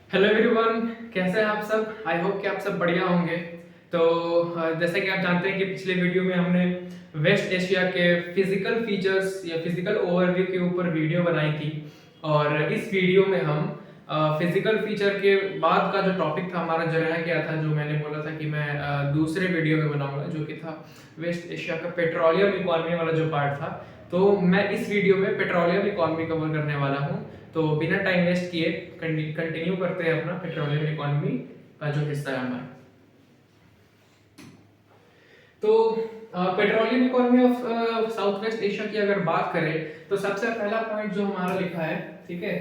Hello everyone, कैसे हैं आप सब। आई होप कि आप सब बढ़िया होंगे। तो जैसे कि आप जानते हैं कि पिछले वीडियो में हमने वेस्ट एशिया के फिजिकल फीचर्स या फिजिकल ओवरव्यू के ऊपर वीडियो बनाई थी। और इस वीडियो में हम फिजिकल फीचर के बाद का जो टॉपिक था हमारा, जो रह गया था, जो मैंने बोला था कि मैं दूसरे वीडियो में बनाऊंगा, जो कि था वेस्ट एशिया का पेट्रोलियम इकोनॉमी वाला जो पार्ट था। तो मैं इस वीडियो में पेट्रोलियम इकोनॉमी कवर करने वाला हूँ। तो बिना टाइम वेस्ट किए कंटिन्यू करते हैं अपना पेट्रोलियम इकोनॉमी का जो हिस्सा है हमारा। तो petroleum economy of south west Asia की अगर बात करें तो सबसे पहला पॉइंट जो हमारा लिखा है, ठीक है,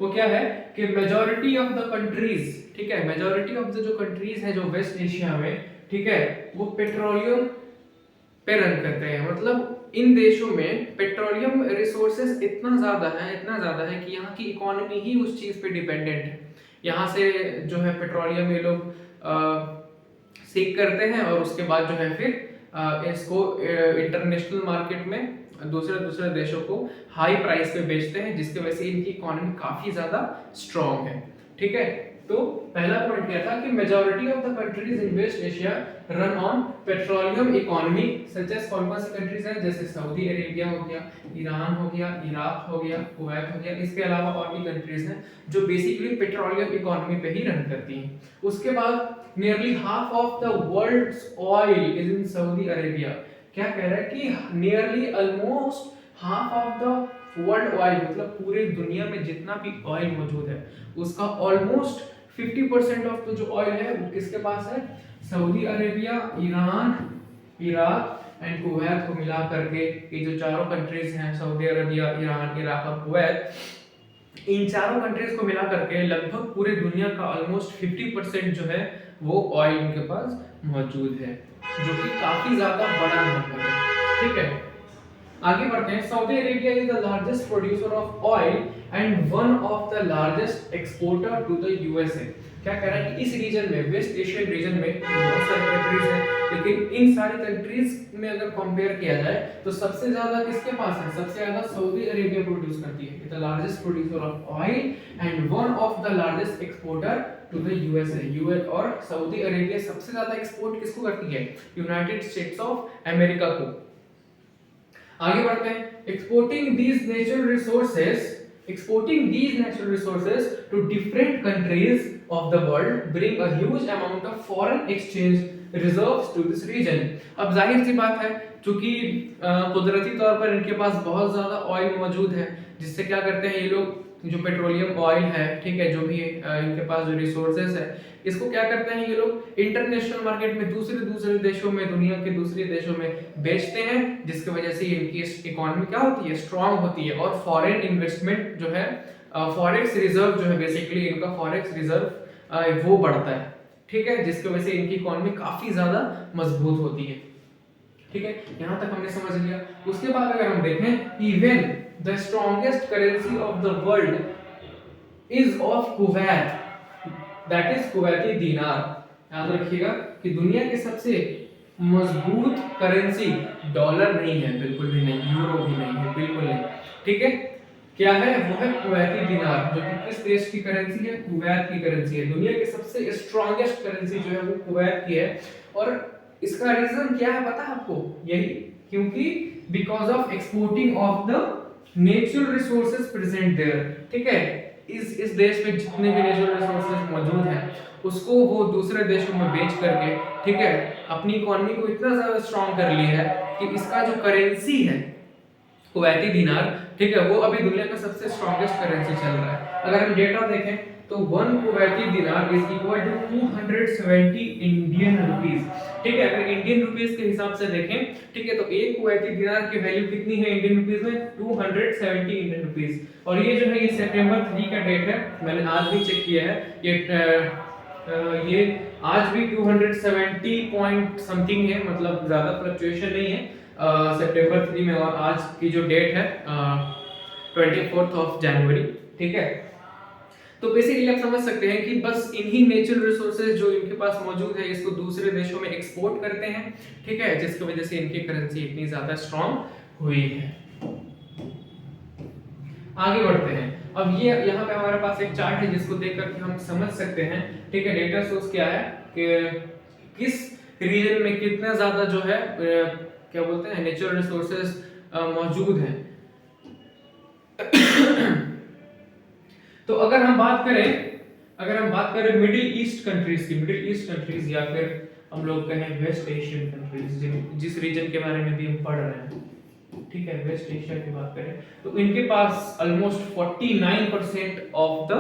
वो क्या है कि मेजॉरिटी ऑफ द कंट्रीज, ठीक है, मेजॉरिटी ऑफ द जो कंट्रीज है जो वेस्ट एशिया में, ठीक है, वो पेट्रोलियम पे रन करते हैं। मतलब इन देशों में पेट्रोलियम रिसोर्सेज इतना ज्यादा है कि यहाँ की इकोनॉमी ही उस चीज पे डिपेंडेंट है। यहाँ से जो है पेट्रोलियम ये लोग सीक करते हैं और उसके बाद जो है फिर इसको इंटरनेशनल मार्केट में दूसरे दूसरे देशों को हाई प्राइस पे बेचते हैं, जिसकी वजह से इनकी इकोनॉमी काफी ज्यादा स्ट्रांग है। ठीक है, तो पहला पॉइंट क्या था कि majority of the countries in West Asia run on petroleum economy. Such as कौन कौन सी कंट्रीज हैं, जैसे सऊदी अरेबिया हो गया, ईरान हो गया, इराक हो गया, कुवैत हो गया। इसके अलावा और भी कंट्रीज हैं जो बेसिकली पेट्रोलियम इकोनॉमी पे ही रन करती हैं। उसके बाद nearly half of the world's oil is in Saudi Arabia. क्या कह रहा है कि nearly almost half of the world oil, मतलब पूरी दुनिया में जितना भी ऑयल मौजूद है उसका ऑलमोस्ट 50% ऑफ जो ऑयल है वो किसके पास है, Saudi Arabia, Iran, Iraq and Kuwait को मिला करके ये जो चारों कंट्रीज हैं, सऊदी अरेबिया, ईरान, इराक और कुवैत, इन चारों कंट्रीज को मिला करके लगभग पूरे दुनिया का ऑलमोस्ट 50% जो है वो ऑयल उनके पास मौजूद है, जो कि काफी ज्यादा बड़ा नंबर है। ठीक है, आगे बढ़ते हैं। Saudi Arabia is the largest producer of oil and one of the largest exporter to the USA. क्या कह रहा है कि इस रीजन में, वेस्ट एशियन रीजन में बहुत सारी कंट्रीज हैं, लेकिन इन सारी कंट्रीज में अगर कंपेयर किया जाए तो सबसे ज्यादा किसके पास है, सबसे ज्यादा सऊदी अरेबिया प्रोड्यूस करती है, the largest producer of oil and one of the largest exporter to the USA. US और सऊदी अरेबिया सबसे ज्यादा एक्सपोर्ट किसको करती है, यूनाइटेड स्टेट्स ऑफ अमेरिका को। आगे बढ़ते हैं। exporting these natural resources to different countries of the world bring a huge amount of foreign exchange reserves to this region। अब जाहिर सी बात है, चूंकि कुदरती तौर पर इनके पास बहुत ज्यादा ऑयल मौजूद है, जिससे क्या करते हैं ये लोग, जो पेट्रोलियम ऑयल है, ठीक है, जो भी इनके पास जो रिसोर्सेज है, इसको क्या करते हैं ये लोग इंटरनेशनल मार्केट में दूसरे दूसरे देशों में, दुनिया के दूसरे देशों में बेचते हैं, जिसकी वजह से इनकी इकोनॉमी क्या होती है, स्ट्रांग होती है। और फॉरेन इन्वेस्टमेंट जो है, फॉरेक्स रिजर्व जो है, बेसिकली इनका फॉरेक्स रिजर्व वो बढ़ता है। ठीक है, जिसकी वजह से इनकी इकोनॉमी काफी ज्यादा मजबूत होती है। ठीक है, यहां तक हमने समझ लिया। उसके बाद अगर हम देखें, even the strongest currency of the world is of Kuwait, that is Kuwaiti dinar. याद रखिएगा कि दुनिया की सबसे मजबूत करेंसी डॉलर नहीं है, बिल्कुल भी नहीं, यूरो भी नहीं है, बिल्कुल नहीं। ठीक है, क्या है, वो है कुवैती दीनार, जो कि किस देश की करेंसी है, कुवैत की करेंसी है। दुनिया की सबसे स्ट्रॉन्गेस्ट करेंसी जो है वो कुवैत की है। और इसका रीजन क्या है पता है आपको, यही, क्योंकि because of exporting of the natural resources present there. ठीक है, इस देश में जितने भी नेचुरल रिसोर्सेज मौजूद हैं उसको वो दूसरे देशों में बेच करके, ठीक है, अपनी इकोनॉमी को इतना ज्यादा स्ट्रांग कर लिया है कि इसका जो करेंसी है कुवैती दीनार, ठीक है, वो अभी दुनिया का सबसे स्ट्रॉन्गेस्ट करेंसी चल रहा है। अगर हम डेटा देखें तो 1 Kuwaiti dinar is equal to 270 Indian rupees. ठीक है, अगर इंडियन रुपीस के हिसाब से देखें, ठीक है, तो एक कुवैती दिनार की वैल्यू कितनी है इंडियन रुपीस में, 270 इंडियन रुपीस। और ये जो है ये सितंबर 3 का डेट है, मैंने आज भी चेक किया है, ये आज भी 270 पॉइंट समथिंग है, मतलब ज्यादा फ्लक्चुएशन नहीं है सितंबर 3 में। और आज की जो डेट है 24 ऑफ जनवरी। ठीक है, तो बेसिकली आप समझ सकते हैं कि बस इन्हीं नेचुरल रिसोर्सेज जो इनके पास मौजूद है इसको दूसरे देशों में एक्सपोर्ट करते हैं। ठीक है, जिसकी वजह से इनकी करेंसी इतनी ज्यादा स्ट्रांग हुई है। आगे बढ़ते हैं। अब ये यहाँ पे हमारे पास एक चार्ट है जिसको देख करके हम समझ सकते हैं, ठीक है, डेटा सोर्स क्या है कि किस रीजन में कितना ज्यादा जो है क्या बोलते हैं नेचुरल रिसोर्सेज मौजूद हैं। तो अगर हम बात करें मिडिल ईस्ट कंट्रीज या फिर हम लोग कहें वेस्ट एशियन कंट्रीज, जिस रीजन के बारे में भी हम पढ़ रहे हैं, ठीक है, वेस्ट एशिया की बात करें तो इनके पास almost 49% of the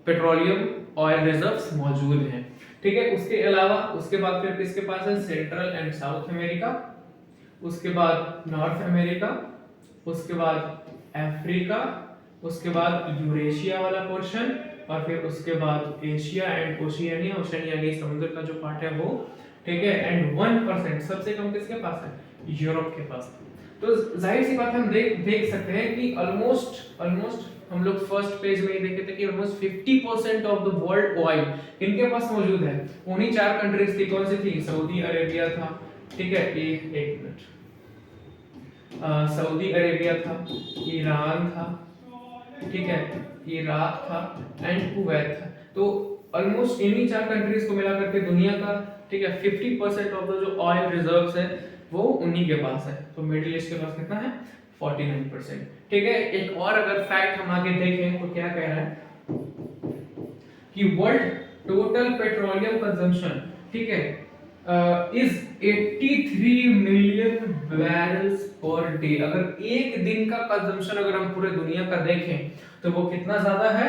petroleum oil reserves मौजूद हैं, ठीक है। उसके अलावा उसके बाद फिर किसके पास है, सेंट्रल एंड साउथ अमेरिका, उसके बाद नॉर्थ अमेरिका, उसके बाद अफ्रीका, उसके बाद यूरेशिया वाला पोर्शन, और फिर उसके बाद एशिया एंड ओशिनिया समुद्र का जो पार्ट है वो, ठीक है। एंड 1% सबसे कम किसके पास है, यूरोप के पास। तो जाहिर सी बात हम देख सकते हैं कि ऑलमोस्ट हम लोग फर्स्ट पेज में ही देखे थे कि almost 50% of the world oil इनके पास मौजूद है। उन्हीं चार कंट्रीज थी, कौन सी थी, सऊदी अरेबिया था, ठीक है, एक मिनट, सऊदी अरेबिया था, ईरान था, ठीक है, इराक था एंड कुवैत था। तो ऑलमोस्ट इन्हीं चार कंट्रीज को मिला करके दुनिया का, ठीक है, 50% ऑफ द जो ऑयल रिजर्व्स है वो उन्हीं के पास है। तो मिडिल ईस्ट के पास कितना है, 49%, ठीक है। एक और अगर फैक्ट हम आगे देखें तो क्या कह रहा है कि वर्ल्ड टोटल पेट्रोलियम कंजम्पशन, ठीक है, is 83 million barrels per day. अगर एक दिन का कंजम्पशन अगर हम पूरे दुनिया का देखें तो वो कितना ज्यादा है,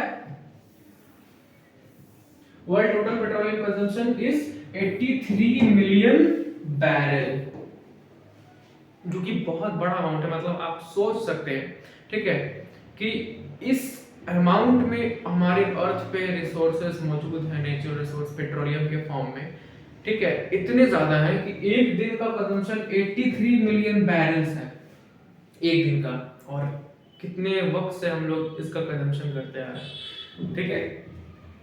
world total petroleum consumption is 83 million barrel, जो कि बहुत बड़ा अमाउंट है। मतलब आप सोच सकते हैं, ठीक है, कि इस अमाउंट में हमारे अर्थ पे रिसोर्सेज मौजूद हैं, नेचुरल रिसोर्स पेट्रोलियम के फॉर्म में, ठीक है, इतने ज्यादा है कि एक दिन का कंजम्पशन 83 मिलियन बैरल्स है एक दिन का। और कितने वक्त से हम लोग इसका कंजम्पशन करते आ रहे हैं, ठीक है।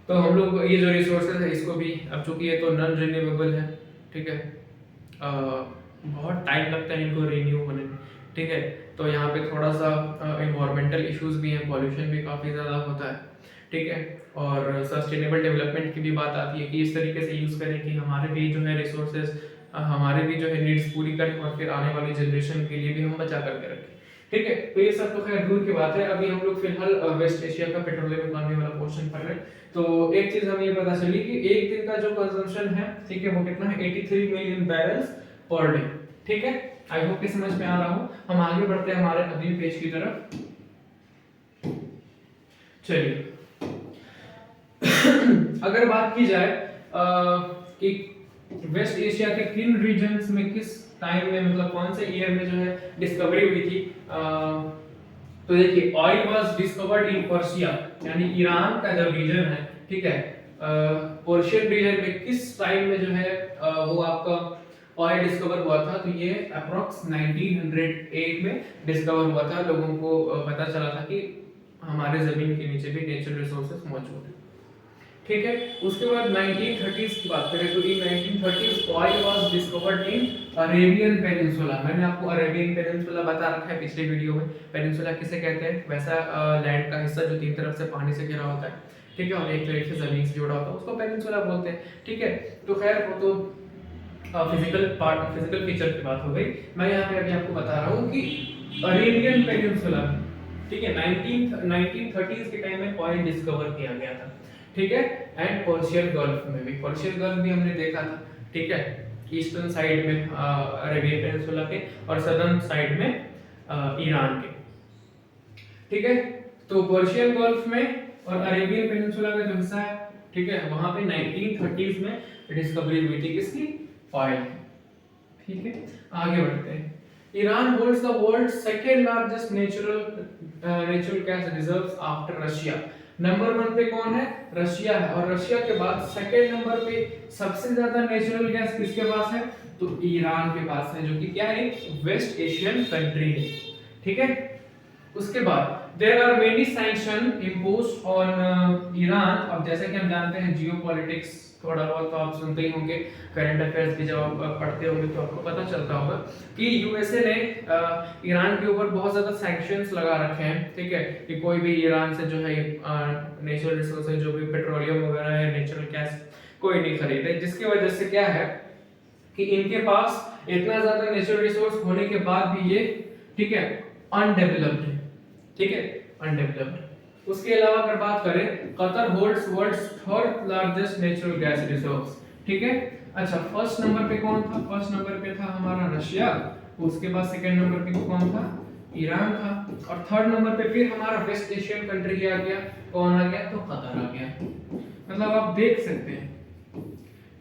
तो हम लोग ये जो रिसोर्सेज है इसको भी, अब चूंकि ये तो नॉन रिन्यूएबल है, ठीक है, बहुत टाइम लगता है इनको रिन्यू होने में, ठीक है। तो यहाँ पे थोड़ा सा इन्वायरमेंटल इश्यूज भी हैं, पॉल्यूशन भी काफ़ी ज़्यादा होता है, ठीक है। और सस्टेनेबल डेवलपमेंट की भी बात आती है कि इस तरीके से यूज़ करें कि हमारे भी जो है रिसोर्सेज, हमारे भी जो है नीड्स पूरी करें और फिर आने वाली जनरेशन के लिए भी हम बचा करके रखें, ठीक है। तो ये सब तो खैर दूर की बात है। अभी हम लोग फिलहाल वेस्ट एशिया का पेट्रोलियम इकोनॉमी वाला पोर्शन पढ़ रहे हैं। तो एक चीज़ हमें ये पता चली कि एक दिन का जो कंजम्पशन है, ठीक है, वो कितना है, 83 मिलियन बैरल्स पर डे, ठीक है। आई होप कि समझ में आ रहा हो। हम आगे बढ़ते हैं हमारे अगले पेज की तरफ। चलिए अगर बात की जाए कि वेस्ट एशिया के किन रीजन्स में किस टाइम में, मतलब कौन से ईयर में जो है डिस्कवरी हुई थी, तो देखिए oil was discovered in Persia, यानी ईरान का जो रीजन है, ठीक है, पर्शियन रीजन में किस टाइम में जो है वो आपका ऑयल डिस्कवर हुआ था। तो ये अप्रॉक्स 1908 में डिस्कवर हुआ था। लोगों को पता चला था कि हमारे जमीन के नीचे भी नेचुरल रिसोर्सेज मौजूद है, ठीक है। उसके बाद 1930s की बात करें तो इन 1930s oil was discovered in Arabian peninsula. मैंने आपको अरेबियन पेनिनसुला बता रखा है पिछले वीडियो में। पेनिनसुला किसे कहते हैं, वैसा लैंड का हिस्सा जो तीन तरफ से पानी से घिरा होता है, ठीक है, और एक तरफ से जमीन से जुड़ा होता है, उसको पेनिनसुला बोलते हैं, ठीक है। तो खैर वो तो फिजिकल फीचर की बात हो गई। मैं यहाँ पे अभी आपको बता रहा हूँ कि अरेबियन पेनिनसुला, ठीक है, 1930s के टाइम में ऑयल डिस्कवर किया गया था, ठीक है। एंड पर्शियन गल्फ में भी, पर्शियन गल्फ भी हमने देखा था, ठीक है, ईस्टर्न साइड में अरेबियन पेनिनसुला के और सदर्न साइड में ईरान के, ठीक है। तो पर्शियन गल्फ में और अरेबियन पेनिनसुला का जो हिस्सा है, ठीक है, वहां पे 1930s में डिस्कवरी हुई थी किसकी, ऑयल, ठीक है। आगे बढ़ते हैं। Iran holds the world second largest natural gas reserves after Russia. Number 1 पे कौन है, रशिया है, और रशिया के बाद सेकंड नंबर पे सबसे ज्यादा नेचुरल गैस किसके पास है, तो ईरान के पास है, जो कि क्या है, वेस्ट एशियन कंट्री है, ठीक है। उसके बाद there are many sanction imposed on Iran. अब जैसे कि हम जानते हैं जियो पॉलिटिक्स थोड़ा बहुत तो आप सुनते ही होंगे, करंट अफेयर्स भी जब आप पढ़ते होंगे तो आपको पता चलता होगा कि यूएसए ने ईरान के ऊपर बहुत ज्यादा सैंक्शंस लगा रखे हैं, ठीक है, कि कोई भी ईरान से जो है नेचुरल रिसोर्सेज जो भी पेट्रोलियम वगैरह है, नेचुरल गैस कोई नहीं खरीदे, जिसकी वजह से क्या है कि इनके पास इतना ज्यादा नेचुरल रिसोर्स होने के बाद भी ये, ठीक है, अनडेवलप्ड है, ठीक है, अनडेवलप्ड। उसके अलावा अगर बात करें, Qatar holds world's third largest natural gas resource, ठीक है। अच्छा, फर्स्ट नंबर पे कौन था? फर्स्ट नंबर पे था हमारा रशिया, उसके बाद सेकंड नंबर पे कौन था? ईरान था, और थर्ड नंबर पे फिर हमारा वेस्ट एशियन कंट्री आ गया। कौन आ गया? तो कतर आ गया। मतलब आप देख सकते हैं,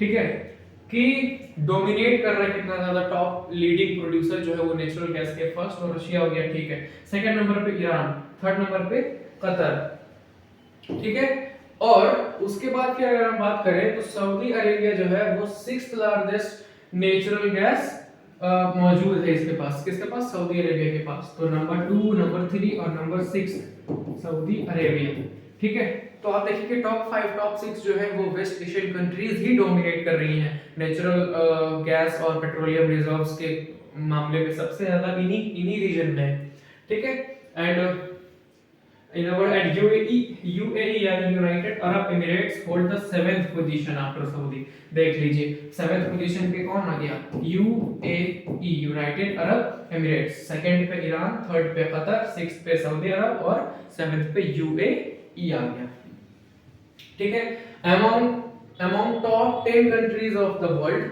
ठीक है, कि डोमिनेट कर रहा है कितना ज्यादा, टॉप लीडिंग प्रोड्यूसर जो है वो नेचुरल गैस के। फर्स्ट और रशिया हो गया, ठीक है, सेकंड नंबर पे ईरान, थर्ड नंबर पे कतर, ठीक है। और उसके बाद की अगर हम बात करें तो सऊदी अरेबिया जो है वो सिक्स्थ लार्जेस्ट नेचुरल गैस मौजूद है इसके पास। किसके पास? सऊदी अरेबिया के पास। तो नंबर 2, नंबर 3 और नंबर 6 सऊदी अरेबिया, ठीक है। तो आप देखिए कि टॉप 5 टॉप 6 जो है वो वेस्ट एशियन कंट्रीज ही डोमिनेट कर रही हैं नेचुरल गैस और पेट्रोलियम रिजर्व्स के मामले में। सबसे ज्यादा इन्हीं रीजन में, ठीक है। And in our and UAE यानी United Arab Emirates hold the 7th position after Saudi. देख लीजिए 7th पोजीशन पे कौन आ गया? UAE, United Arab Emirates. Second पे ईरान, थर्ड पे कतर, 6th पे सऊदी अरब और 7th पे UAE आ गया, ठीक है। Among top 10 countries of the world,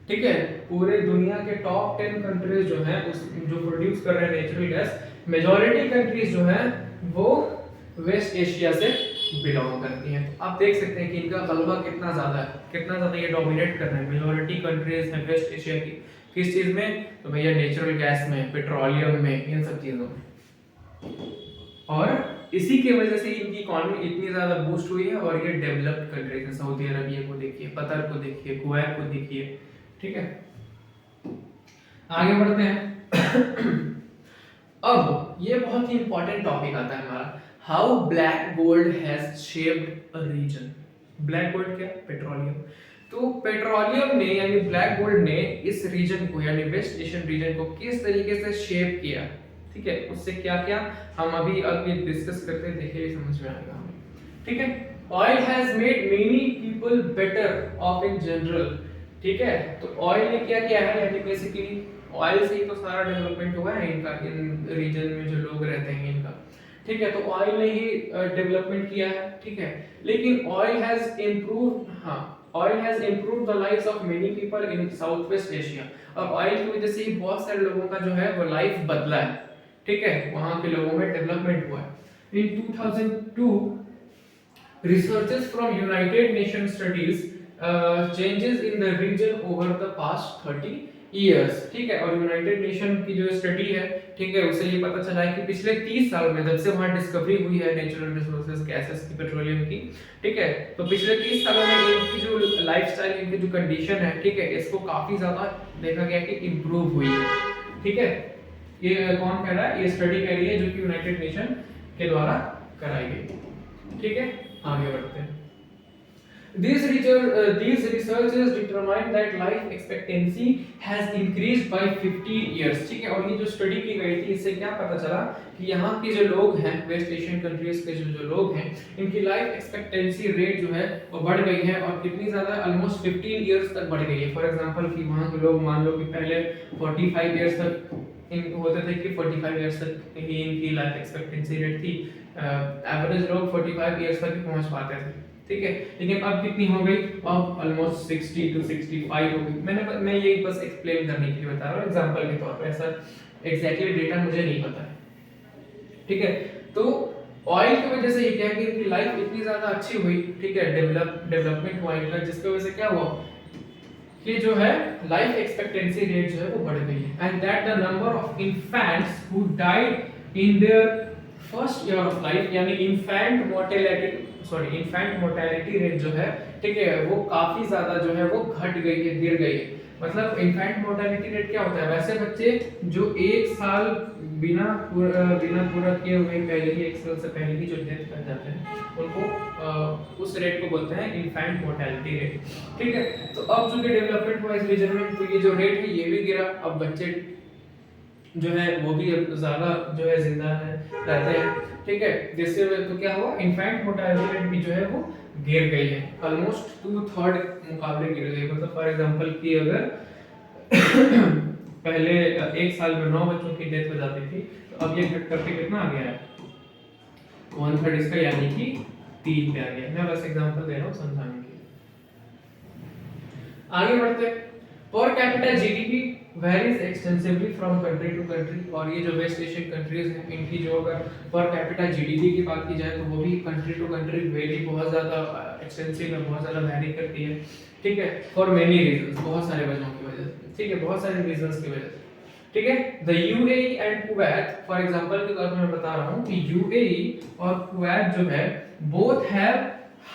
ठीक है, पूरे दुनिया के टॉप 10 कंट्रीज जो हैं जो प्रोड्यूस कर रहे हैं नेचुरल गैस, मेजॉरिटी कंट्रीज जो हैं वो वेस्ट एशिया से बिलोंग करती हैं। आप देख सकते हैं कि इनका गलबा कितना ज्यादा है, कितना ज्यादा ये डोमिनेट कर रहे हैं। मेजॉरिटी कंट्रीज हैं वेस्ट एशिया की, किस चीज में? तो भैया नेचुरल गैस में, पेट्रोलियम में, इन सब चीजों में। और इसी की वजह से इनकी इकोनॉमी इतनी ज्यादा बूस्ट हुई है। और ये डेवलप्ड कंट्रीज हैं, सऊदी अरबिया को देखिए, कतर को देखिए, कुवैत को देखिए, ठीक है। आगे बढ़ते हैं। अब ये बहुत ही इंपॉर्टेंट टॉपिक आता है हमारा, how black gold has shaped a region. Black gold क्या? पेट्रोलियम। तो पेट्रोलियम ने यानी ब्लैक गोल्ड ने इस रीजन को यानी वेस्ट एशियन रीजन को किस तरीके से शेप किया, ठीक है, उससे क्या क्या हम अभी डिस्कस करते हैं, देखिए समझ में आएगा हमें, ठीक है। Oil has made many people better of in general, ठीक है। तो ऑयल ने क्या किया है, यानी बेसिकली ऑयल से ही तो सारा डेवलपमेंट हुआ है इनका, इन रीजन में जो लोग रहते हैं इनका, ठीक है। तो ऑयल ने ही डेवलपमेंट किया है, ठीक है। लेकिन ऑयल हैज इम्प्रूव्ड, हाँ, oil has improved the lives of many people in south west Asia. और ऑयल की वजह से ही बहुत सारे लोगों का जो है वो लाइफ बदला है, ठीक है, वहां के लोगों में डेवलपमेंट हुआ है। इन 2002 researchers from United Nations studies changes in the region over the past 30 years, ठीक है। और यूनाइटेड नेशन की जो स्टडी है, ठीक है, उससे ये पता चला है कि पिछले 30 साल में जब से वहां डिस्कवरी हुई है नेचुरल रिसोर्सेज गैसेस की, पेट्रोलियम की, ठीक है, तो पिछले 30 सालों में इनकी जो लाइफस्टाइल, इनकी जो कंडीशन है, ठीक है, इसको काफी ज्यादा देखा गया कि इंप्रूव हुई है, ठीक है। ये कौन कह रहा है? ये स्टडी कह रही है जो कि यूनाइटेड नेशन के द्वारा कराई गई, ठीक है। आगे बढ़ते हैं। These researchers determined that life expectancy has increased by 15 years, ठीक है। और ये जो स्टडी की गई थी, इससे क्या पता चला कि यहाँ के जो लोग हैं वेस्ट एशियन कंट्रीज के जो लोग हैं, इनकी लाइफ एक्सपेक्टेंसी रेट जो है वो बढ़ गई है। और कितनी ज्यादा? ऑलमोस्ट 15 इयर्स तक बढ़ गई है। फॉर एग्जांपल कि वहाँ के लोग मान लो कि पहले 45 इयर्स तक होते थे कि 45 इयर्स तक ही इनकी लाइफ एक्सपेक्टेंसी रेट थी। एवरेज लोग 45 इयर्स तक ही पहुंच पाते थे, ठीक है। लेकिन अब कितनी हो गई? अब ऑलमोस्ट 60 to 65 हो गई। मैं ये बस एक्सप्लेन करने के लिए बता रहा हूँ एग्जांपल के तौर पे, ऐसा एग्जैक्टली डेटा मुझे नहीं पता है, ठीक है। तो ऑयल की वजह से ये क्या है कि इनकी लाइफ इतनी ज्यादा अच्छी हुई, ठीक है, डेवलपमेंट हुआ इनका, जिसकी वजह से क्या हुआ कि जो है लाइफ एक्सपेक्टेंसी रेट जो है वो बढ़ गई है। And that the number of infants who died in their first year of life, यानी इन्फेंट मोर्टेलिटी रेट जो है, ठीक है, वो काफी ज्यादा जो है वो घट गई है, गिर गई है। मतलब इन्फेंट मोर्टेलिटी रेट क्या होता है, वैसे बच्चे जो एक साल बिना पूरा किए हुए पहले ही, एक साल से पहले ही जो डेथ कर जाते हैं उनको उस रेट को बोलते हैं इन्फेंट मोर्टेलिटी रेट। ठीक है, तो अब जो कि डेवलपमेंट वाइज रीजन में तो ये जो रेट है ये भी गिरा, अब बच्चे जो है वो भी ज्यादा जो है जिंदा है रहते हैं। ठीक है, जिससे तो क्या हुआ, इन्फेंट मोर्टेलिटी रेट भी जो है वो गिर गई है, ऑलमोस्ट 2/3 मुकाबले गिर गई। मतलब फॉर एग्जांपल कि अगर पहले एक साल में 9 बच्चों की डेथ हो जाती थी, तो अब ये घट करके कितना आ गया है, 1/3 इसका, यानी कि 3 पे आ गया। मैं बस एग्जांपल दे रहा हूँ समझाने के लिए। आगे बढ़ते हैं। Per capita GDP varies extensively from country to country, और ये जो वेस्ट एशियन कंट्रीज हैं इनकी जो अगर पर कैपिटा जीडीपी की बात की जाए तो वो भी कंट्री टू कंट्री वेरी बहुत ज्यादा एक्सटेंसिव है, बहुत ज्यादा वैरी करती है। ठीक है, फॉर मेनी रीजंस, बहुत सारे वजहों की वजह से। ठीक है, बहुत सारे रीजंस की वजह से। ठीक है, the UAE and Kuwait for example के तौर पर मैं बता रहा हूं कि यूएई और कुवैत जो है both have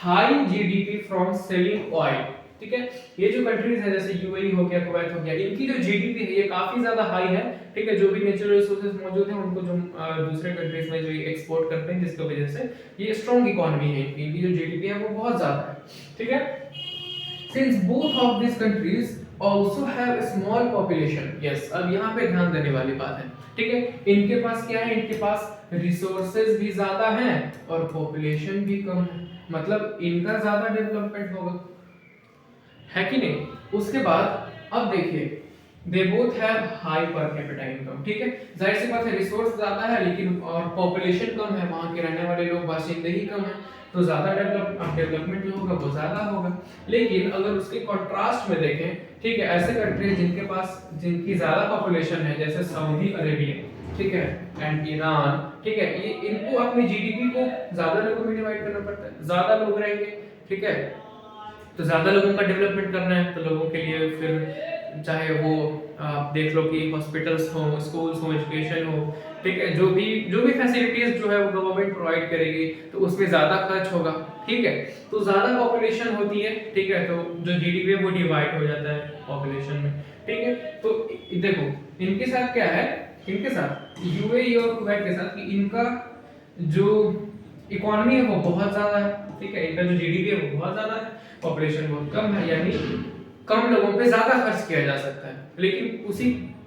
high GDP from selling oil. ठीक है, ये जो कंट्रीज है जैसे यूएई हो गया, कुवैत हो गया, इनकी जो जीडीपी है ये काफी ज्यादा हाई है। ठीक है, जो भी नेचुरल रिसोर्सेज मौजूद हैं उनको जो दूसरे कंट्रीज में जो एक्सपोर्ट करते हैं, जिसकी वजह से ये स्ट्रांग इकोनॉमी है, इनकी जो जीडीपी है वो बहुत ज्यादा है। ठीक है, since both of this countries also have a small population, yes, अब यहाँ पे ध्यान देने वाली बात है। ठीक है, इनके पास क्या है, इनके पास रिसोर्सेज भी ज्यादा हैं और पॉपुलेशन भी कम है, मतलब इनका ज्यादा डेवलपमेंट होगा, है कि नहीं। उसके बाद अब देखिए, they both have high per capita income. ठीक है, जाहिर सी बात है रिसोर्स ज्यादा है लेकिन और पॉपुलेशन कम है, वहां के रहने वाले लोग बाशिंदे ही कम है, तो ज्यादा डेवलपमेंट जो होगा वो ज्यादा होगा। लेकिन अगर उसके कंट्रास्ट में देखें, ठीक है, ऐसे कंट्रीज जिनकी ज्यादा पॉपुलेशन है जैसे सऊदी अरेबिया, ठीक है, एंड ईरान, ठीक है, ये इनको अपनी जीडीपी को ज्यादा लोगों में डिवाइड करना पड़ता है, ज्यादा लोग रहेंगे। ठीक है, तो ज्यादा लोगों का डेवलपमेंट करना है तो लोगों के लिए फिर चाहे वो आप देख लो कि हॉस्पिटल्स हो, स्कूल्स हो, एजुकेशन हो, ठीक है, जो भी फैसिलिटीज जो है वो गवर्नमेंट प्रोवाइड करेगी तो उसमें ज्यादा खर्च होगा। ठीक है, तो ज्यादा पॉपुलेशन होती है, ठीक है, तो जो जीडीपी है वो डिवाइड हो जाता है पॉपुलेशन में। ठीक है, तो देखो इनके साथ क्या है, इनके साथ यूएई और कुवैत के साथ कि इनका जो इकोनॉमी है वो बहुत ज्यादा है। ठीक है, इनका जो जीडीपी है वो बहुत ज्यादा है, पॉपुलेशन बहुत कम है, यानी कम लोगों पे ज्यादा खर्च किया जा सकता है। लेकिन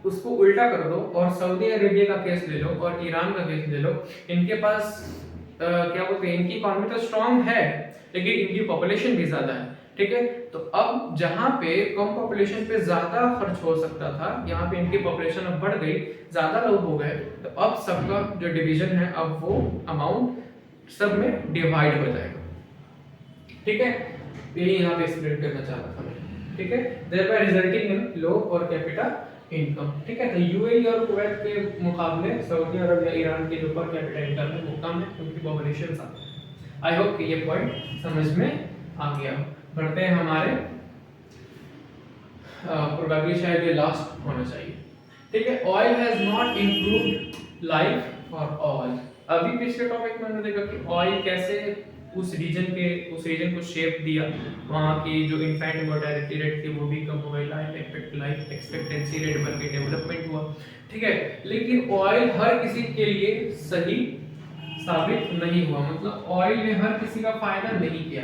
उसको उल्टा कर दो और सऊदी अरेबिया का केस ले लो और ईरान का केस ले लो, इनके पास क्या बोलते हैं, इनकी इकोनॉमी तो स्ट्रांग है लेकिन इनकी पॉपुलेशन भी ज्यादा है। ठीक है, तो अब जहां पे कम पॉपुलेशन पे ज्यादा खर्च हो सकता था, यहाँ पे इनकी पॉपुलेशन अब बढ़ गई, ज्यादा लोग हो गए, तो अब सबका जो डिवीजन है अब वो अमाउंट सब में डिवाइड हो जाएगा। ठीक है, यही यहाँ पे एक्सप्लेन करना चाह रहा था मैं। ठीक है, thereby resulting in low per capita income। ठीक है, तो यूएई और कुवैत के मुकाबले सऊदी अरब या ईरान के जो पर कैपिटा इनकम है वो कम है क्योंकि पॉपुलेशन ज्यादा है। आई होप कि ये पॉइंट समझ में आ गया। बढ़ते हैं हमारे प्रोबेबली शायद ये लास्ट होना चाहिए। ठीक है, oil has not improved life for all. अभी पिछले टॉपिक में हमने देखा कि ऑयल कैसे उस रीजन को शेप दिया, वहाँ की जो इन्फेंट मोर्टेलिटी रेट थी वो भी कम हो गई, लाइफ एक्सपेक्टेंसी रेट बढ़ गई, डेवलपमेंट हुआ। ठीक है, लेकिन ऑयल हर किसी के लिए सही साबित नहीं हुआ, मतलब ऑयल ने हर किसी का फायदा नहीं किया।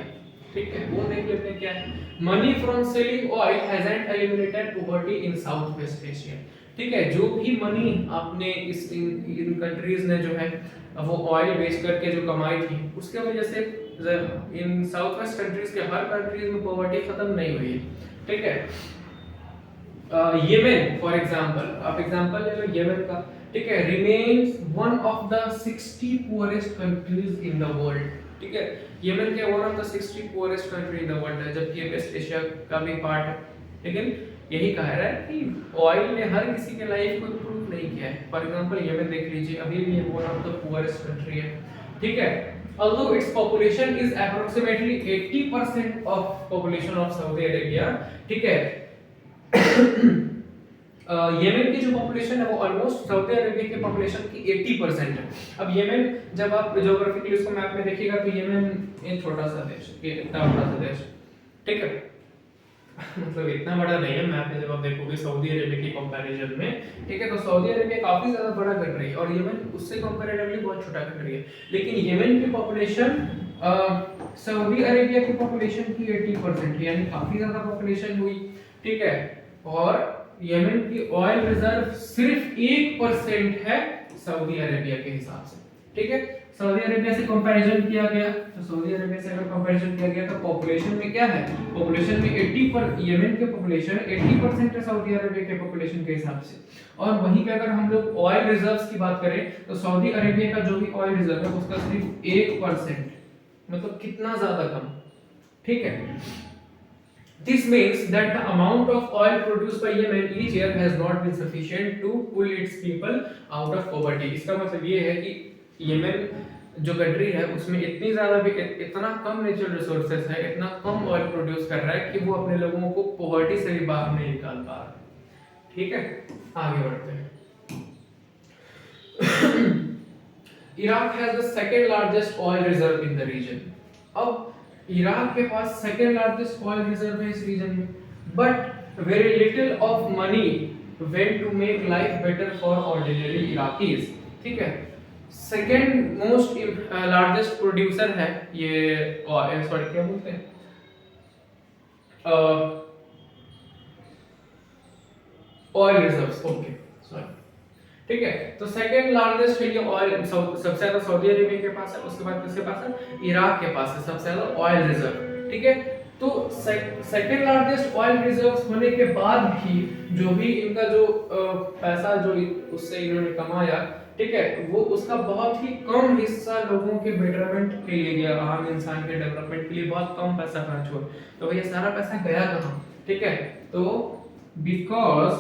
ठीक है, वो देख लेते हैं क्या है। Money from selling oil hasn't eliminated poverty in south west Asia. ठीक है, जो भी मनी आपने इन कंट्रीज ने जो है वो ऑयल बेच करके जो कमाई थी उसके वजह से इन साउथ वेस्ट कंट्रीज के हर कंट्रीज में पॉवर्टी खत्म नहीं हुई है। ठीक है, येमेन फॉर एग्जांपल, आप एग्जांपल ले लो येमेन का। ठीक है, remains one of the 60 poorest countries in the world. ठीक है, येमेन के one of the 60 poorest country in the world है, जबकि ये वेस्ट एशिया का भी पार्ट है। लेकिन यही कह रहा है कि ऑयल ने हर किसी के लाइफ को इंप्रूव नहीं किया है। फॉर एग्जांपल येमेन देख लीजिए, अभी भी ये one of the poorest country है। ठीक है, although its population is approximately 80% of population of Saudi Arabia। ठीक है, येमेन की जो पॉपुलेशन है वो ऑलमोस्ट सऊदी अरेबिया की पॉपुलेशन की 80% है। अब येमेन जब आप ज्योग्राफिकली उसको मैप में देखिएगा तो येमेन एक छोटा सा देश, इतना बड़ा सा देश। ठीक है, मतलब इतना बड़ा नहीं है मैप में, जब आप देखोगे सऊदी अरेबिया की कंपैरिजन में, ठीक है, तो सऊदी अरेबिया काफी ज्यादा बड़ा कंट्री है और यमन उससे कंपैरेटिवली बहुत छोटा कंट्री है। लेकिन यमन की पॉपुलेशन सऊदी अरेबिया की पॉपुलेशन की 80% है, यानी काफी ज्यादा पॉपुलेशन हुई, ठीक है। और यमन की ऑयल रिजर्व सिर्फ 1% है सऊदी अरेबिया के हिसाब से, ठीक है। सऊदी अरेबिया से कंपैरिजन किया गया, तो सऊदी अरेबिया से अगर कंपैरिजन किया गया तो पॉपुलेशन में क्या है, पॉपुलेशन में 80 पर यमन के पॉपुलेशन 80% है सऊदी अरेबिया के पॉपुलेशन के हिसाब से। और वहीं पे अगर हम लोग ऑयल रिजर्व्स की बात करें तो सऊदी अरेबिया का जो भी ऑयल रिजर्व है उसका सिर्फ 1%, मतलब कितना ज्यादा कम, ठीक है। This means that the amount of oil produced by Yemen each year has not been sufficient to pull its people out of poverty। इसका मतलब ये है कि यमन जो कंट्री है उसमें इतनी ज्यादा भी इतना कम नेचुरल रिसोर्सेज है, इतना कम ऑयल प्रोड्यूस कर रहा है कि वो अपने लोगों को पॉवर्टी से भी बाहर नहीं निकाल पा रहा। ठीक है, आगे बढ़ते हैं। Iraq has the second largest oil reserve in the region. अब इराक के पास सेकंड लार्जेस्ट ऑयल रिजर्व है इस रीजन में, but very little of money went to make life better for ordinary Iraqis. ठीक है, सेकंड मोस्ट लार्जेस्ट प्रोड्यूसर है ये, सॉरी क्या बोलते हैं, ऑयल रिजर्व्स, ओके सॉरी, ठीक है। तो सेकंड लार्जेस्ट है ये ऑयल, सबसे ज्यादा सऊदी अरेबिया के पास है, उसके बाद किसके पास है, इराक के पास है सबसे ज्यादा ऑयल रिजर्व। ठीक है, तो सेकंड लार्जेस्ट ऑयल रिजर्व्स होने के बाद भी जो भी इनका जो पैसा जो उससे इन्होंने कमाया, ठीक है, वो उसका बहुत ही कम हिस्सा लोगों के बेटरमेंट के लिए गया, आम इंसान के डेवलपमेंट के लिए बहुत कम पैसा खर्च हुआ। तो ये सारा पैसा गया कहाँ? ठीक है, तो because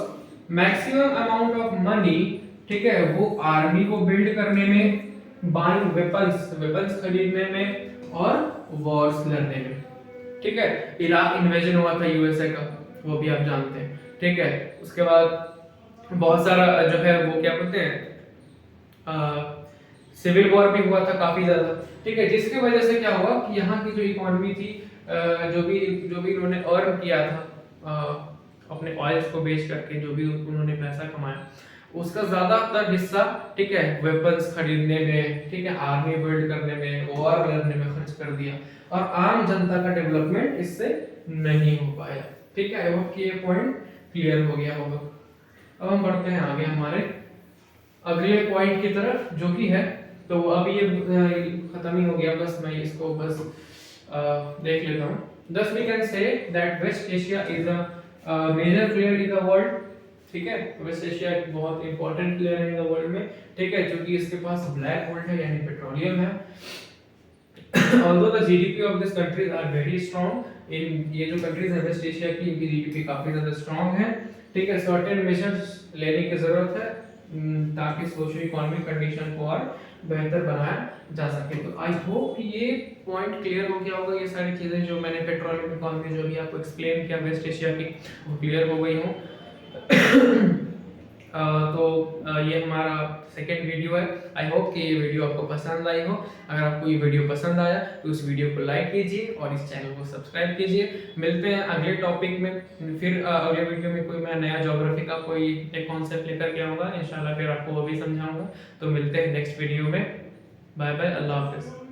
maximum amount of money, ठीक है, वो आर्मी को बिल्ड करने में, बाइंग वेपन्स खरीदने में और वॉर्स लड़ने में। ठीक है, इराक इन्वेजन हुआ था यूएसए का, वो भी आप जानते हैं। ठीक है, उसके बाद बहुत सारा जो है वो क्या बोलते हैं, सिविल वॉर भी हुआ था काफी ज्यादा। ठीक है, जिसकी वजह से क्या हुआ कि यहाँ की जो इकोनॉमी थी, जो भी इन्होंने अर्न किया था अपने ऑयल्स को बेच करके, जो भी उन्होंने पैसा कमाया, उसका ज्यादातर हिस्सा, ठीक है, वेपन्स खरीदने में, ठीक है, आर्मी बिल्ड करने में, वॉर लड़ने में खर्च कर दिया और आम जनता का डेवलपमेंट इससे नहीं हो पाया। ठीक है, आई होप कि ये पॉइंट क्लियर हो गया होगा। अब हम बढ़ते हैं आगे हमारे अगले पॉइंट की तरफ, जो कि है, तो अब ये खत्म ही हो गया, बस मैं इसको बस देख लेता हूँ। Thus we can say that West Asia is a major player in the world। ठीक है, वेस्ट एशिया एक बहुत इंपॉर्टेंट प्लेयर है इन द वर्ल्ड में। ठीक है, क्योंकि इसके पास ब्लैक गोल्ड है यानी पेट्रोलियम है। Although the GDP of this countries are very strong, इन ये जो कंट्रीज है वेस्ट एशिया की, इनकी जीडीपी काफी ज्यादा स्ट्रांग है। ठीक है, सर्टेन मेजर्स लेने की जरूरत है ताकि सोशल इकोनॉमिक कंडीशन को और बेहतर बनाया जा सके। तो आई होप कि ये पॉइंट क्लियर हो गया होगा, ये सारी चीजें जो मैंने पेट्रोलियम इकोनॉमी जो भी आपको एक्सप्लेन किया वेस्ट एशिया की, वो क्लियर हो गई हो। तो ये हमारा सेकेंड वीडियो है। आई होप कि ये वीडियो आपको पसंद आई हो। अगर आपको ये वीडियो पसंद आया तो उस वीडियो को लाइक कीजिए और इस चैनल को सब्सक्राइब कीजिए। मिलते हैं अगले टॉपिक में, फिर अगले वीडियो में कोई मैं नया ज्योग्राफी का कोई एक कॉन्सेप्ट लेकर के आऊँगा इंशाल्लाह, फिर आपको वो भी समझाऊंगा। तो मिलते हैं नेक्स्ट वीडियो में। बाय बाय, अल्लाह हाफिज़।